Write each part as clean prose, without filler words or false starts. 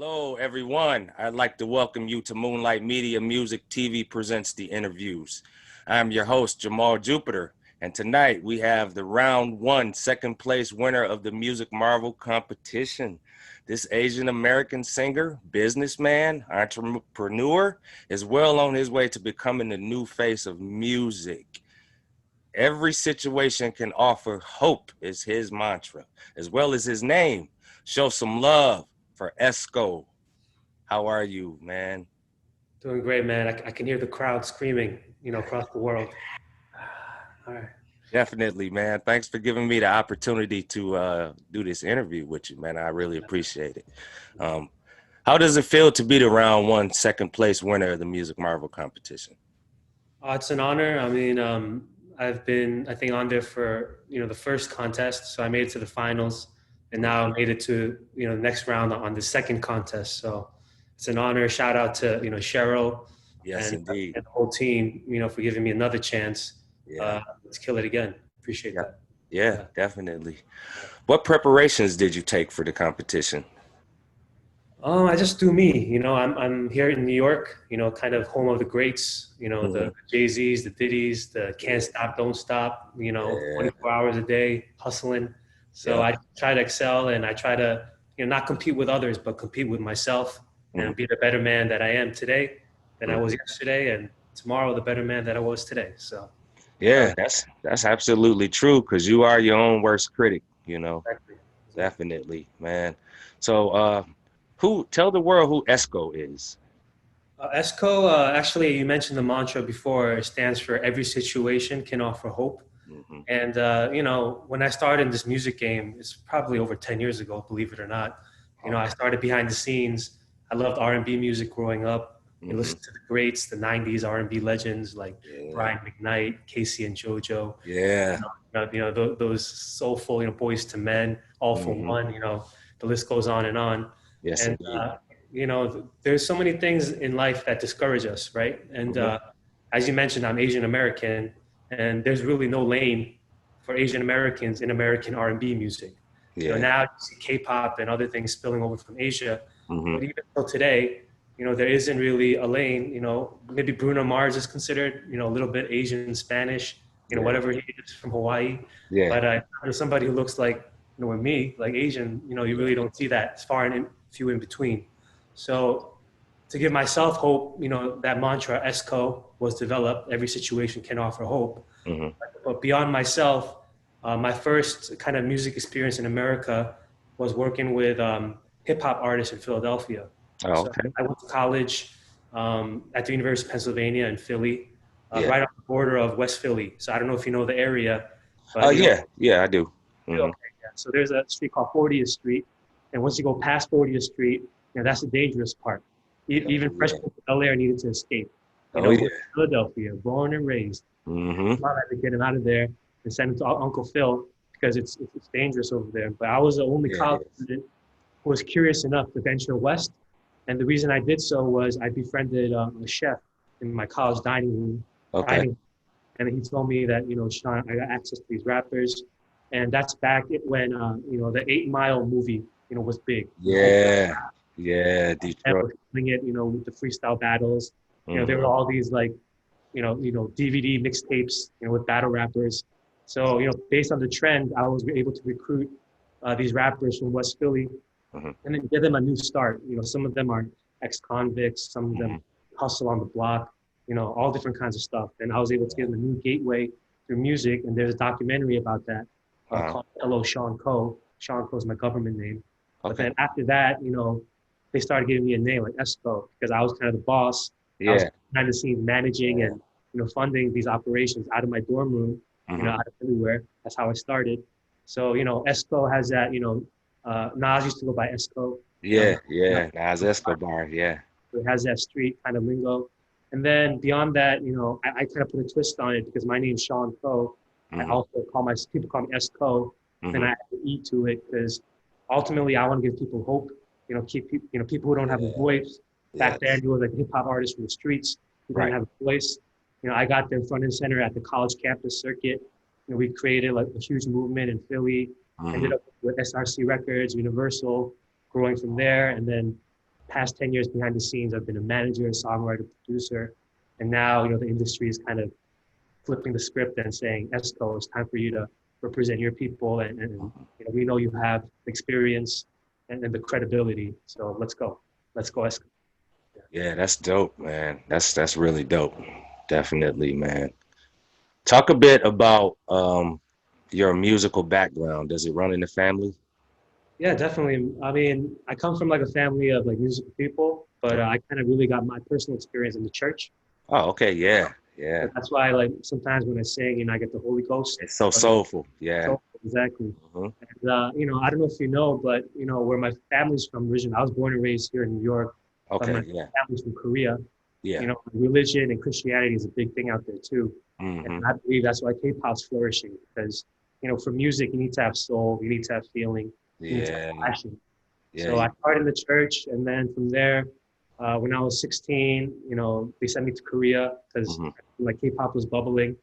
Hello, everyone. I'd like to welcome you to Moonlight Media Music TV Presents the Interviews. I'm your host, Jamal Jupitur, and tonight we have the round one second place winner of the Music Marvel competition. This Asian American singer, businessman, entrepreneur is well on his way to becoming the new face of music. Every situation can offer hope is his mantra, as well as his name. Show some love for ESKOH. How are you, man? Doing great, man. I can hear the crowd screaming, across the world. All right. Definitely, man. Thanks for giving me the opportunity to do this interview with you, man. I really appreciate it. How does it feel to be the round one second place winner of the Music Marvel competition? It's an honor. I mean, I've been, I think, on there for, the first contest. So I made it to the finals, and now I made it to, the next round on the second contest. So it's an honor. Shout out to, Cheryl Yes, indeed. and the whole team, for giving me another chance. Yeah. Let's kill it again. Appreciate that. Yeah, definitely. What preparations did you take for the competition? I just do me. I'm here in New York. Kind of home of the greats. The Jay-Z's, the Diddy's, the can't stop, don't stop. 24 hours a day hustling. So I try to excel, and I try to not compete with others, but compete with myself and be the better man that I am today than I was yesterday, and tomorrow the better man that I was today. So yeah, that's absolutely true, because you are your own worst critic. exactly. Definitely, man. So tell the world who ESKOH is. ESKOH, actually, you mentioned the mantra before. It stands for every situation can offer hope. And, when I started in this music game, it's probably over 10 years ago, believe it or not. I started behind the scenes. I loved R&B music growing up. I listened to the greats, the 90s R&B legends like Brian McKnight, Casey and JoJo. Yeah. Those soulful, Boys to Men, All for One, the list goes on and on. Yes, And, there's so many things in life that discourage us, right? And as you mentioned, I'm Asian American, and there's really no lane for Asian Americans in American R&B music. Now you see K-pop and other things spilling over from Asia, but even till today, there isn't really a lane. Maybe Bruno Mars is considered, a little bit Asian Spanish, whatever he is from Hawaii. Yeah. But there's somebody who looks like, with me, like Asian, you really don't see that. It's far and few in between. So to give myself hope, that mantra, ESKOH, was developed. Every situation can offer hope. But beyond myself, my first kind of music experience in America was working with hip hop artists in Philadelphia. Oh, okay. So I went to college at the University of Pennsylvania in Philly, right on the border of West Philly. So I don't know if you know the area. But, yeah, I do. Okay, yeah. So there's a street called 40th Street. And once you go past 40th Street, that's the dangerous part. Even fresh people from LA needed to escape. Philadelphia, born and raised. I had to get him out of there and send him to Uncle Phil because it's dangerous over there. But I was the only college student who was curious enough to venture west. And the reason I did so was I befriended a chef in my college dining room. Okay. And he told me that, Sean, I got access to these rappers. And that's back when, the 8 Mile movie, was big. Yeah, Detroit. And was doing it, with the freestyle battles. There were all these like, DVD mixtapes, with battle rappers. So, based on the trend, I was able to recruit these rappers from West Philly and then give them a new start. Some of them are ex-convicts, some of them hustle on the block, all different kinds of stuff. And I was able to give them a new gateway through music. And there's a documentary about that called Hello, Sean Coe. Sean Coe is my government name. But then after that, they started giving me a name like ESKOH because I was kind of the boss. I was behind the scenes managing and, funding these operations out of my dorm room, out of everywhere. That's how I started. So, ESKOH has that, Nas used to go by ESKOH. Nas Escobar, It has that street kind of lingo. And then beyond that, I kind of put a twist on it because my name's Sean Coe. I also people call me ESKOH, and I add the E to it because ultimately I want to give people hope. Keep people who don't have a voice. Back then, you were like hip hop artists from the streets who didn't have a voice. I got there front and center at the college campus circuit. We created like a huge movement in Philly. Ended up with SRC Records, Universal, growing from there, and then past 10 years behind the scenes, I've been a manager, songwriter, producer, and now, the industry is kind of flipping the script and saying, ESKOH, it's time for you to represent your people, and we know you have experience and the credibility, so let's go ESKOH. Yeah, that's dope, man. That's really dope. Definitely, man. Talk a bit about your musical background. Does it run in the family? Yeah, definitely. I mean, I come from like a family of like musical people, but I kind of really got my personal experience in the church. Oh, okay, yeah, yeah. So that's why, like, sometimes when I sing, I get the Holy Ghost. It's so But soulful. Yeah. so exactly. Hmm. And, I don't know if you know, but where my family's from originally, I was born and raised here in New York, but Okay, my yeah, family's from Korea. yeah. Religion and Christianity is a big thing out there too. And Hmm. I believe that's why K-pop's flourishing because, for music, you need to have soul, you need to have feeling, you need to have Yeah, passion. yeah. So I started in the church, and then from there, when I was 16, they sent me to Korea because Hmm. like K-pop was bubbling.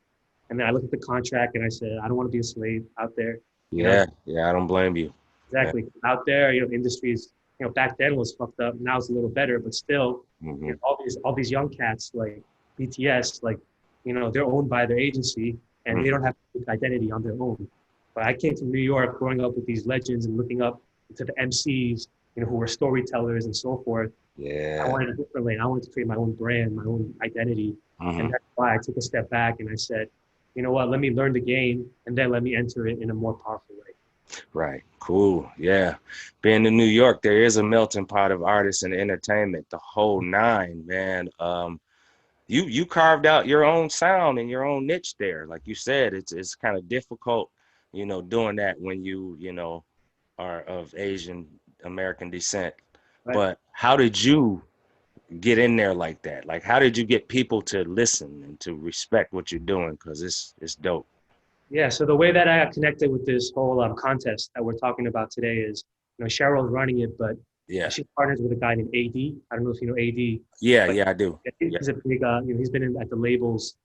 And then I looked at the contract and I said, I don't want to be a slave out there. You know, Yeah, yeah. I don't blame you. Yeah. exactly. Out there, industries, back then was fucked up. Now it's a little better, but still, Hmm. all these young cats like BTS, like, they're owned by their agency and they Hmm. don't have an identity on their own. But I came from New York growing up with these legends and looking up to the MCs, who were storytellers and so forth. I Yeah. wanted a different lane. I wanted to create my own brand, my own identity. And Hmm. that's why I took a step back and I said, you know what, let me learn the game and then let me enter it in a more powerful way. Right. Cool. Yeah. Being in New York, there is a melting pot of artists and entertainment, the whole nine, man. You carved out your own sound and your own niche there. Like you said, it's kind of difficult, doing that when you are of Asian American descent. Right. But how did you get in there like that? Like, how did you get people to listen and to respect what you're doing? Because it's dope. Yeah. So the way that I got connected with this whole contest that we're talking about today is, Cheryl's running it, but Yeah. she partners with a guy named AD. I don't know if you know AD, Yeah. but Yeah. I do. Yeah. he's a big, he's been at the labels,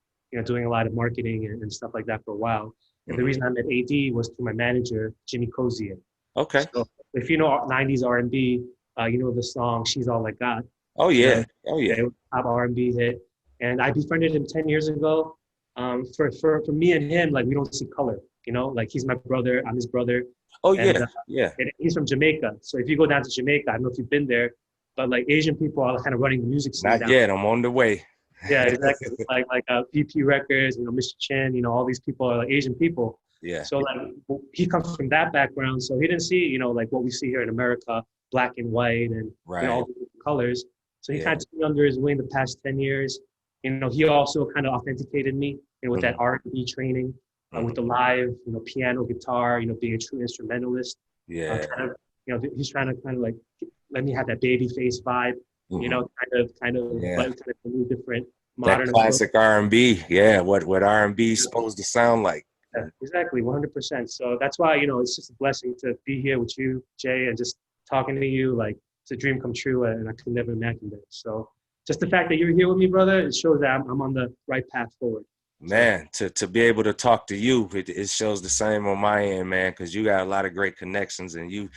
doing a lot of marketing and stuff like that for a while. And the Hmm. reason I met AD was through my manager, Jimmy Cozier. Okay. So if you know 90s R&B, you know the song "She's All I Got." Oh yeah. Oh Yeah, yeah. it was a top R&B hit. And I befriended him 10 years ago. For me and him, like we don't see color. Like he's my brother, I'm his brother, Oh and, yeah. Yeah. he's from Jamaica. So if you go down to Jamaica, I don't know if you've been there, but like Asian people are kind of running the music scene Not down. yet. I'm on the way. Yeah, exactly. Like PP Records, Mr. Chin, all these people are like Asian people. Yeah. So like he comes from that background, so he didn't see like what we see here in America, black and white, and all Right. the different colors. So he Yeah. kind of took me under his wing the past 10 years. He also kind of authenticated me, with that Hmm. R&B training, with the Hmm. live, piano, guitar, being a true instrumentalist. Yeah. Kind of, he's trying to kind of like let me have that baby face vibe, Hmm. but Yeah. kind of a new different That modern approach. classic R&B. Yeah. What R&B is supposed to sound like. Yeah, exactly, 100%. So that's why, it's just a blessing to be here with you, Jay, and just talking to you. Like, it's a dream come true, and I could never imagine that. So just the fact that you're here with me, brother, it shows that I'm on the right path forward. So, Man, to be able to talk to you, it shows the same on my end, man, because you got a lot of great connections, and you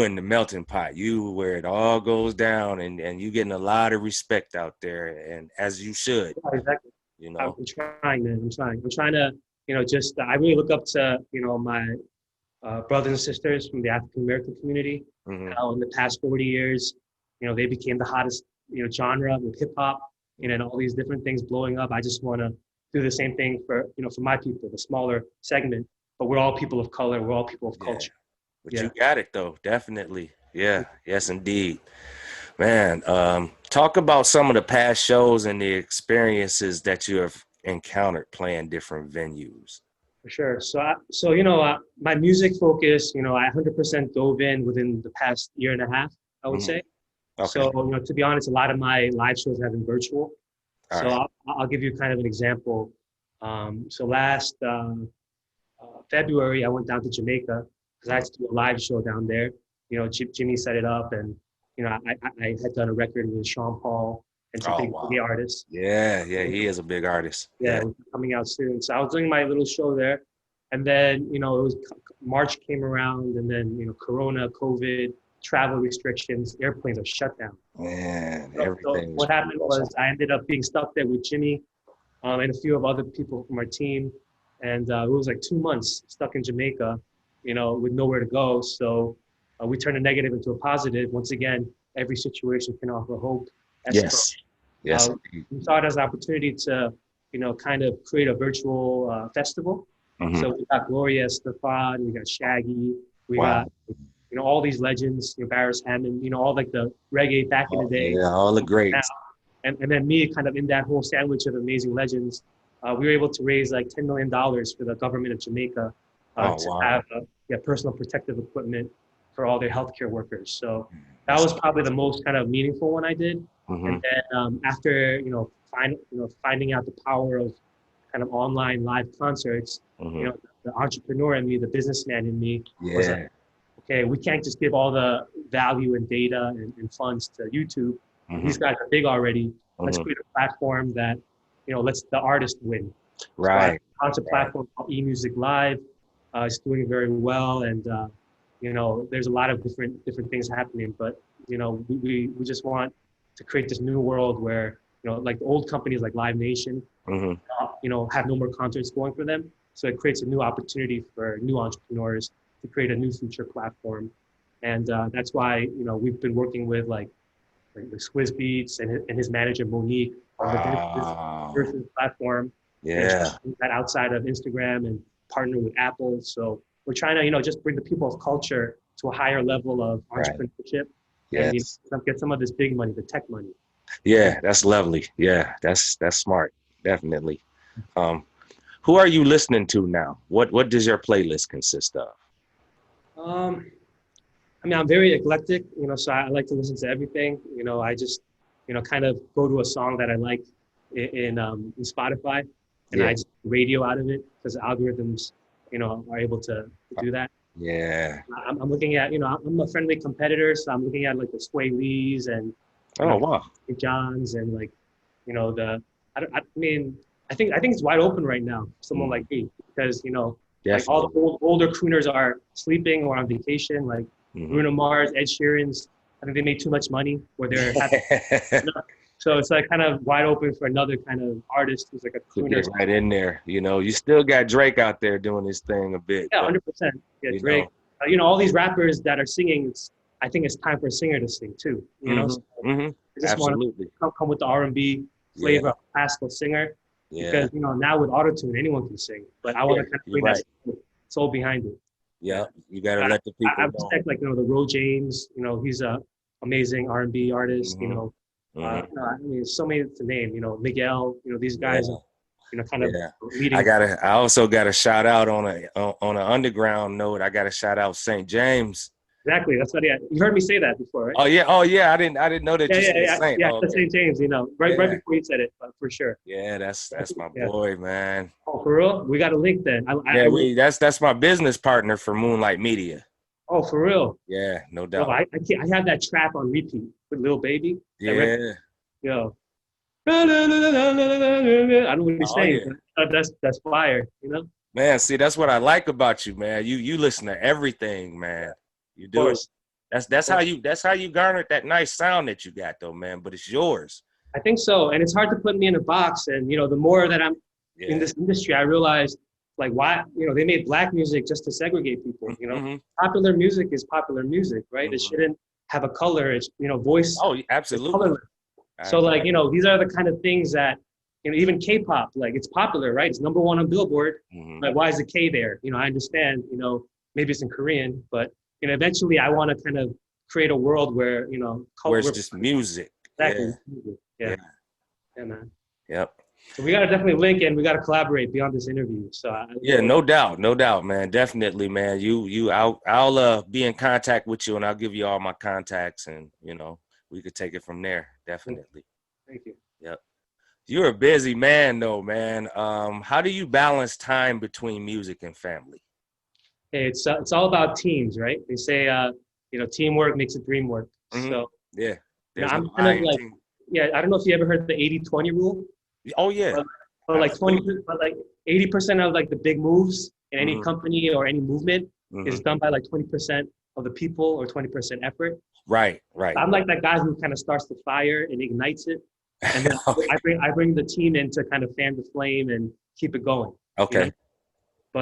in the melting pot, you where it all goes down, and you getting a lot of respect out there, and as you should, yeah, exactly. you I'm know. trying, man. I'm trying. I'm trying to, just I really look up to, my brothers and sisters from the African American community. Hmm. How in the past 40 years, they became the hottest, genre with hip hop, and all these different things blowing up. I just want to do the same thing for, for my people, the smaller segment. But we're all people of color. We're all people of Yeah, culture. but Yeah. you got it though, definitely. Yeah, yes, indeed, man. Talk about some of the past shows and the experiences that you have encountered playing different venues. For sure. My music focus, I 100% dove in within the past year and a half, I would Hmm. say. Okay, So, to be honest, a lot of my live shows have been virtual. all So right. I'll give you kind of an example. So last February, I went down to Jamaica because I had to do a live show down there. Jimmy set it up, and I had done a record with Sean Paul and some Oh big wow. reggae artists. Yeah, yeah, he is a big artist. Yeah, Yeah. it was coming out soon. So I was doing my little show there, and then it was March came around, and then Corona, COVID. travel restrictions, airplanes are shut down. Man, So everything was what pretty happened much was I ended up being stuck there with Jimmy and a few of other people from our team. And it was like 2 months stuck in Jamaica, with nowhere to go. So we turned a negative into a positive. Once again, every situation can offer hope. yes, yes, indeed. We saw it as an opportunity to, kind of create a virtual festival. Mhm. So we got Gloria Estefan, we got Shaggy, we Wow. got, all these legends, Barris Hammond, all like the reggae back in the day. Yeah, all the Now, greats. and then me kind of in that whole sandwich of amazing legends, we were able to raise like $10 million for the government of Jamaica Oh, to wow. have personal protective equipment for all their healthcare workers. So that was probably the most kind of meaningful one I did. Mhm. And then after, finding out the power of kind of online live concerts, Mhm. the entrepreneur in me, the businessman in me was Yeah. like, okay, we can't just give all the value and data and funds to YouTube. These Mhm. guys are big already. Let's Mhm. create a platform that, lets the artist win. So I Right. launched a Right. platform called eMusic Live. It's doing very well, and there's a lot of different things happening. But we just want to create this new world where like the old companies like Live Nation, Mhm. have no more concerts going for them. So it creates a new opportunity for new entrepreneurs to create a new future platform, and that's why we've been working with the Squiz Beats and his manager Monique on the Wow. Versus platform, and Yeah. that outside of Instagram and partner with Apple. So we're trying to just bring the people of culture to a higher level of Right. entrepreneurship and Yes. get some of this big money, the tech money. Yeah, that's lovely. Yeah, that's smart. Definitely. Um, who are you listening to now? What does your playlist consist of? Um, I mean, I'm very eclectic, so I like to listen to everything. I just, kind of go to a song that I like in Spotify, and Yeah. I just radio out of it because algorithms, are able to do that. Yeah. I'm looking at, I'm a friendly competitor, so I'm looking at like the Sway Lees and, Oh, wow. Johns and like, I mean, I think it's wide open right now for someone like me because, like all Definitely. the older crooners are sleeping or on vacation, like Mhm. Bruno Mars, Ed Sheeran's. I think they made too much money where they're happy. So it's like kind of wide open for another kind of artist who's like a To crooner. get right in there. You still got Drake out there doing his thing a bit, Yeah, but 100%. Yeah, you Drake. know. All these rappers that are singing, I think it's time for a singer to sing too. Mhm. So Mhm. I just want Absolutely. to come with the R&B flavor Yeah. of a classical singer Yeah. because now with autotune anyone can sing, but I want Yeah. to kind of You're bring right. that soul behind it. Yeah. You got to I, let the I people know. respect like the Ro James. He's a amazing R&B artist. Mhm. Mhm. I mean, so many to name. Miguel. These guys. Yeah. Kind of Yeah. leading. I also got a shout out on an underground note. I got to shout out St. James. Exactly. That's what. Yeah, you heard me say that before, right? Oh yeah. Oh yeah. I didn't know that Yeah, you yeah, said yeah, Saint. yeah. Oh, That's okay. St. James. Right Yeah. before you said it, for sure. Yeah. That's my Yeah. boy, man. Oh, for real? We got a link then. Yeah. That's my business partner for Moonlight Media. Oh, for real? Yeah. No Yo, doubt. I have that track on repeat with Lil Baby. Yeah. Yo. I don't know what he's Oh saying, yeah. but that's fire, Of Man, see, that's what I like about you, man. You listen to everything, man. You do. course. That's how you garnered that nice sound that you got though, man. But it's yours. I think so. And it's hard to put me in a box. And, the more that I'm in Yeah. this industry, I realized like why, they made black music just to segregate people, Mm-hmm. Popular music is popular music, right? It Mm-hmm. shouldn't have a color. It's, voice Oh, is absolutely. colorless. So like, these are the kind of things that, even K-pop, like it's popular, right? It's #1 on Billboard. Mm-hmm. Like, why is the K there? I understand, maybe it's in Korean, but, eventually I want to kind of create a world where, Where it's just music. exactly. Yeah. Yeah, man. Yep. So we got to definitely link and we got to collaborate beyond this interview. So Yeah, no doubt, man. Definitely, man. I'll be in contact with you, and I'll give you all my contacts, and we could take it from there. Definitely. Thank you. Yep. You're a busy man, though, man. How do you balance time between music and family? Hey, it's all about teams, right? They say, teamwork makes the dream work. Mm-hmm. So Yeah, there's I'm no kind I of in like, team. yeah, I don't know if you ever heard the 80-20 rule. Oh yeah, But like 20, but like 80% of like the big moves in any Mhm. company or any movement is Mhm. done by like 20% of the people or 20% effort. Right. I'm like that guy who kind of starts the fire and ignites it, and then Okay. I bring the team in to kind of fan the flame and keep it going. Okay.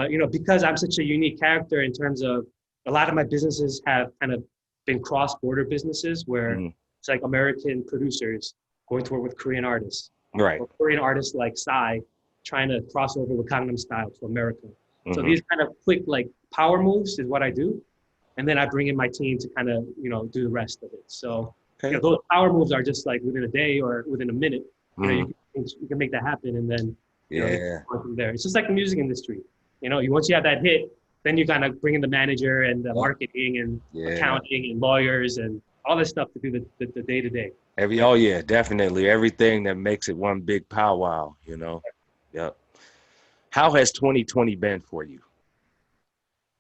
You know? But because I'm such a unique character in terms of a lot of my businesses have kind of been cross-border businesses where it's like American producers going to work with Korean artists, Right. or Korean artists like Psy trying to cross over with Gangnam Style to America. So these kind of quick like power moves is what I do, and then I bring in my team to kind of do the rest of it. So those power moves are just like within a day or within a minute. You can make that happen, and then from there. It's just like the music industry. Once you have that hit, then you kind of bring in the manager and the marketing and accounting and lawyers and all this stuff to do the day to day. Oh yeah, definitely. Everything that makes it one big powwow, Yep. How has 2020 been for you?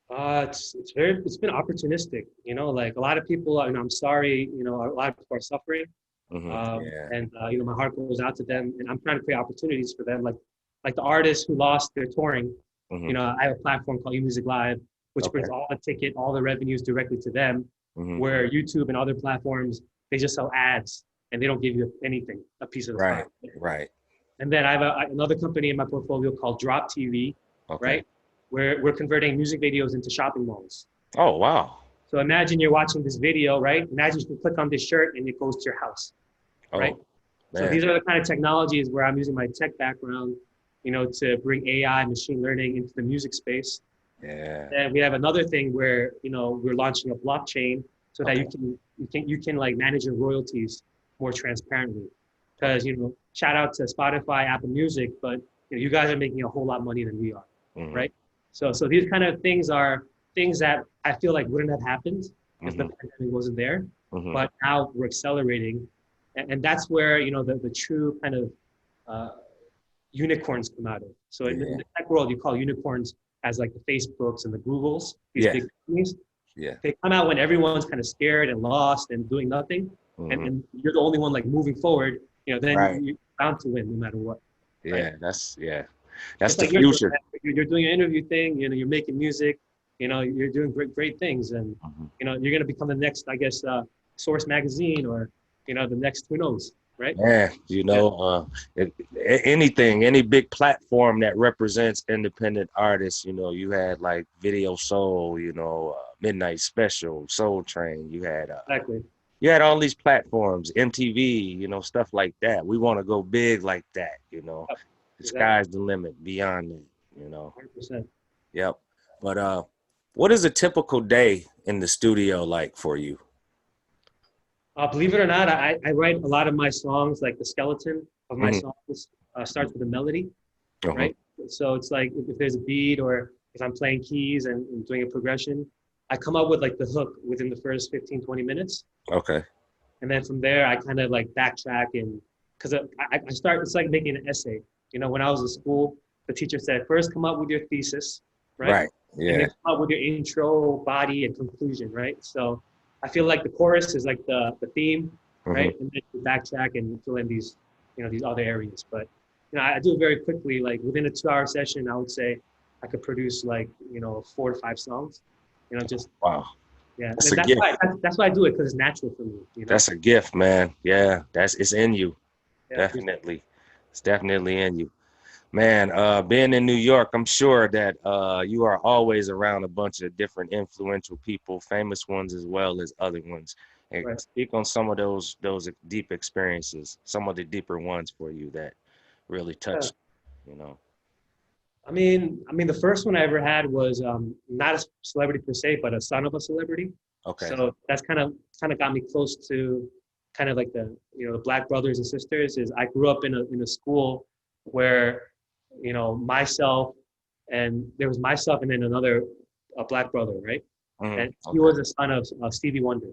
It's been opportunistic. Like a lot of people. I'm sorry. A lot of people are suffering, and my heart goes out to them. And I'm trying to create opportunities for them. Like the artists who lost their touring. I have a platform called eMusic Live, which brings all the revenues directly to them. Where YouTube and other platforms, they just sell ads and they don't give you anything, a piece of the pie. Right. And then I have another company in my portfolio called Drop TV, right? Where we're converting music videos into shopping malls. Oh, wow. So imagine you're watching this video, right? Imagine you can click on this shirt and it goes to your house, right? So these are the kind of technologies where I'm using my tech background, to bring AI, machine learning into the music space. Yeah. And we have another thing where, we're launching a blockchain so that you can like manage your royalties more transparently. Because, shout out to Spotify, Apple Music, but you guys are making a whole lot of money than we are, right? So these kind of things are things that I feel like wouldn't have happened if the pandemic wasn't there. But now we're accelerating, and that's where the true kind of unicorns come out of. So in the tech world, you call unicorns as like the Facebooks and the Googles, these big companies. They come out when everyone's kind of scared and lost and doing nothing, and you're the only one like moving forward. Then you're bound to win no matter what. Right? That's the like future. You're doing an interview thing. You're making music. You're doing great things, and you're gonna become the next, I guess, Source magazine or the next, who knows, right? Yeah, anything, any big platform that represents independent artists. You had like Video Soul, Midnight Special, Soul Train. You had Exactly. You had all these platforms, MTV, stuff like that. We want to go big like that, The sky's the limit beyond it, 100%. Yep. But what is a typical day in the studio like for you? Believe it or not, I write a lot of my songs, like the skeleton of my songs starts with a melody, right? So it's like if there's a beat or if I'm playing keys and doing a progression, I come up with like the hook within the first 15, 20 minutes. Okay. And then from there, I kind of like backtrack because I start, it's like making an essay. When I was in school, the teacher said, first come up with your thesis, right? Right, yeah. And then come up with your intro, body, and conclusion, right? So I feel like the chorus is like the theme, right? And then you backtrack and fill in these, these other areas. But, I do it very quickly. Like within a 2-hour session, I would say I could produce like, 4 to 5 songs, just. Wow. Yeah, that's a gift. That's why I do it, because it's natural for me. That's a gift, man. Yeah, it's in you. Yeah, definitely. It's definitely in you. Man, being in New York, I'm sure that you are always around a bunch of different influential people, famous ones as well as other ones. And speak on some of those deep experiences, some of the deeper ones for you that really touched, I mean, the first one I ever had was not a celebrity per se, but a son of a celebrity. Okay. So that's kind of got me close to kind of like the the Black brothers and sisters. Is I grew up in a school where myself and there was myself and then another Black brother, right? And he was the son of Stevie Wonder.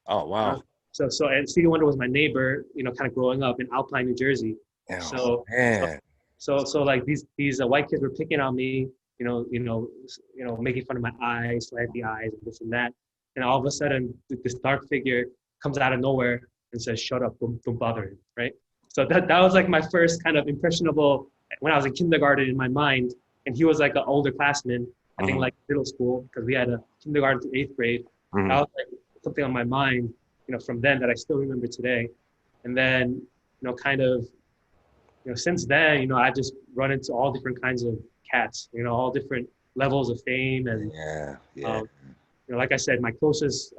Oh wow. So and Stevie Wonder was my neighbor, kind of growing up in Alpine, New Jersey. Oh, man. So like these white kids were picking on me, making fun of my eyes, slanty eyes, and this and that. And all of a sudden, this dark figure comes out of nowhere and says, "Shut up, don't bother him," right? So that was like my first kind of impressionable when I was in kindergarten in my mind. And he was like an older classman, I think like middle school, because we had a kindergarten to 8th grade. That was like something on my mind, from then that I still remember today. And then, kind of, since then, I just run into all different kinds of cats, all different levels of fame. And, like I said, my closest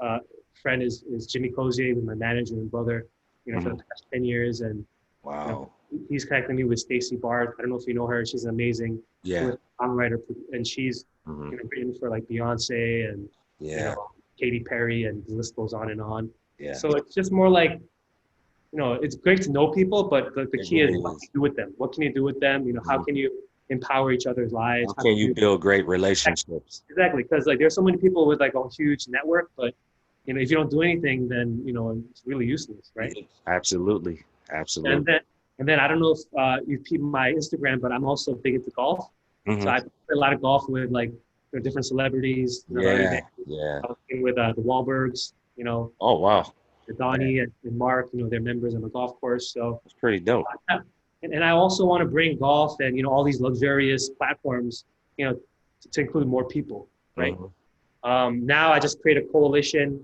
friend is Jimmy Cozier, who's my manager and brother, for the past 10 years. And wow. He's connecting me with Stacey Barth. I don't know if you know her. She's an amazing songwriter, and she's written for like Beyonce and Katy Perry, and the list goes on and on. Yeah. So it's just more like, it's great to know people, but the key is what can you do with them? What can you do with them? How can you empower each other's lives? How can you build great relationships? Exactly, because like there's so many people with like a huge network, but if you don't do anything, then it's really useless, right? Absolutely. And then I don't know if you peep my Instagram, but I'm also big into golf. So I play a lot of golf with like different celebrities. Yeah. I was with the Wahlbergs. Oh wow. Donnie and Mark, they're members on the golf course. So it's pretty dope. And I also want to bring golf and all these luxurious platforms, to include more people, right? Now I just create a coalition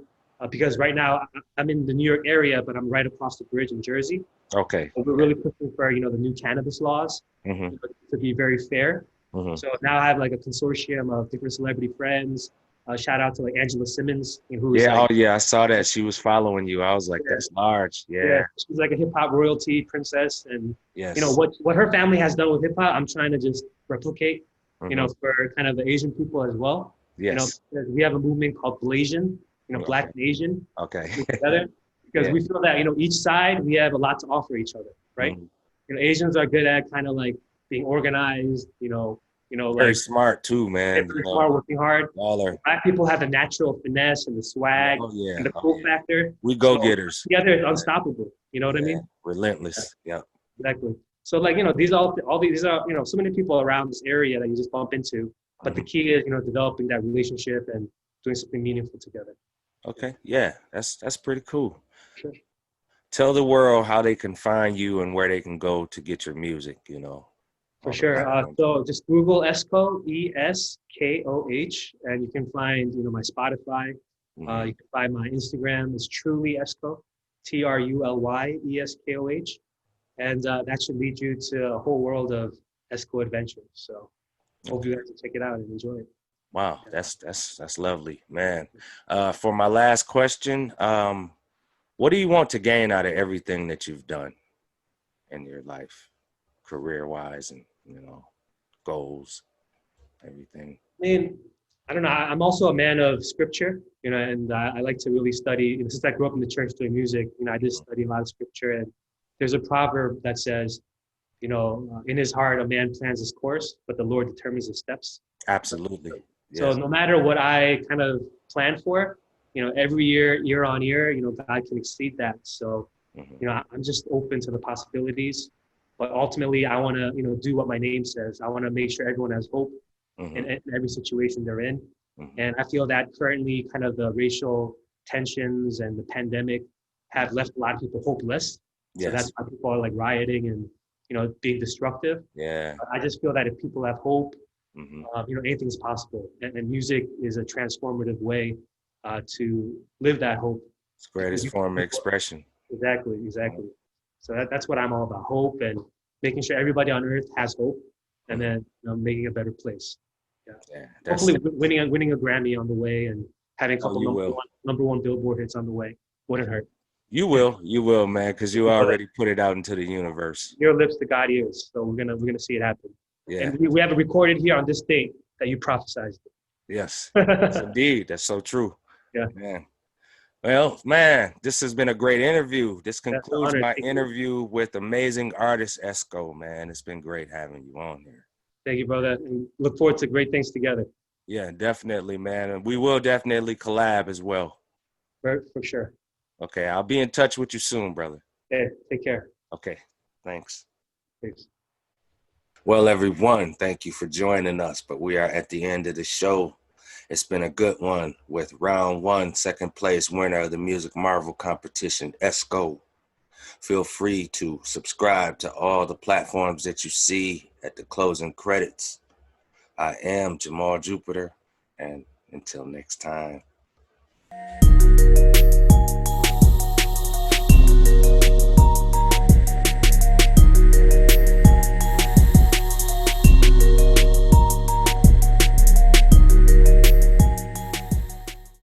because right now I'm in the New York area, but I'm right across the bridge in Jersey. Okay. So we're really pushing for the new cannabis laws to be very fair. So now I have like a consortium of different celebrity friends. Shout out to like Angela Simmons, who's I saw that she was following you. I was like, that's large. Yeah, she's like a hip hop royalty princess, and yes. What her family has done with hip hop, I'm trying to just replicate, for kind of the Asian people as well. Yes. We have a movement called Blasian, Black and Asian, together, because we feel that each side we have a lot to offer each other, right? Asians are good at kind of like being organized, very like smart too, man. Very smart, working hard. Black people have the natural finesse and the swag and the cool factor. We go-getters. Together, it's unstoppable. You know what I mean? Relentless. Yeah. Exactly. So like, these all these are, so many people around this area that you just bump into. But the key is, developing that relationship and doing something meaningful together. Okay. Yeah. That's pretty cool. Sure. Tell the world how they can find you and where they can go to get your music, For sure. So just Google ESKOH, ESKOH, and you can find, my Spotify. You can find my Instagram. It's truly ESKOH, TRULYESKOH. And that should lead you to a whole world of ESKOH adventures. So hope you guys can check it out and enjoy it. Wow, that's lovely, man. For my last question, what do you want to gain out of everything that you've done in your life, career-wise, and goals, everything? I mean, I don't know. I'm also a man of scripture, and I like to really study. Since I grew up in the church doing music, I just study a lot of scripture. And there's a proverb that says, in his heart a man plans his course, but the Lord determines his steps. Absolutely. So no matter what I kind of plan for, every year on year, God can exceed that. So, I'm just open to the possibilities. But ultimately, I want to, do what my name says. I want to make sure everyone has hope in every situation they're in. And I feel that currently kind of the racial tensions and the pandemic have left a lot of people hopeless. So that's why people are like rioting and, being destructive. Yeah. I just feel that if people have hope, anything's possible. And music is a transformative way to live that hope. It's the greatest form of expression. Exactly. So that's what I'm all about, hope and making sure everybody on earth has hope, and then making a better place. Hopefully winning a Grammy on the way and having a couple number one Billboard hits on the way wouldn't hurt. You will, man, because you already put it out into the universe. Your lips to God ears, so we're gonna see it happen. Yeah. And we have it recorded here on this date that you prophesized it. Yes, indeed, that's so true. Yeah, man. Well, man, this has been a great interview. This concludes my interview with amazing artist ESKOH, man. It's been great having you on here. Thank you, brother. And look forward to great things together. Yeah, definitely, man. And we will definitely collab as well. For sure. Okay, I'll be in touch with you soon, brother. Hey, take care. Okay, thanks. Thanks. Well, everyone, thank you for joining us, but we are at the end of the show. It's been a good one with round one, second place winner of the Music Marvel competition, ESKOH. Feel free to subscribe to all the platforms that you see at the closing credits. I am Jamal Jupitur, and until next time.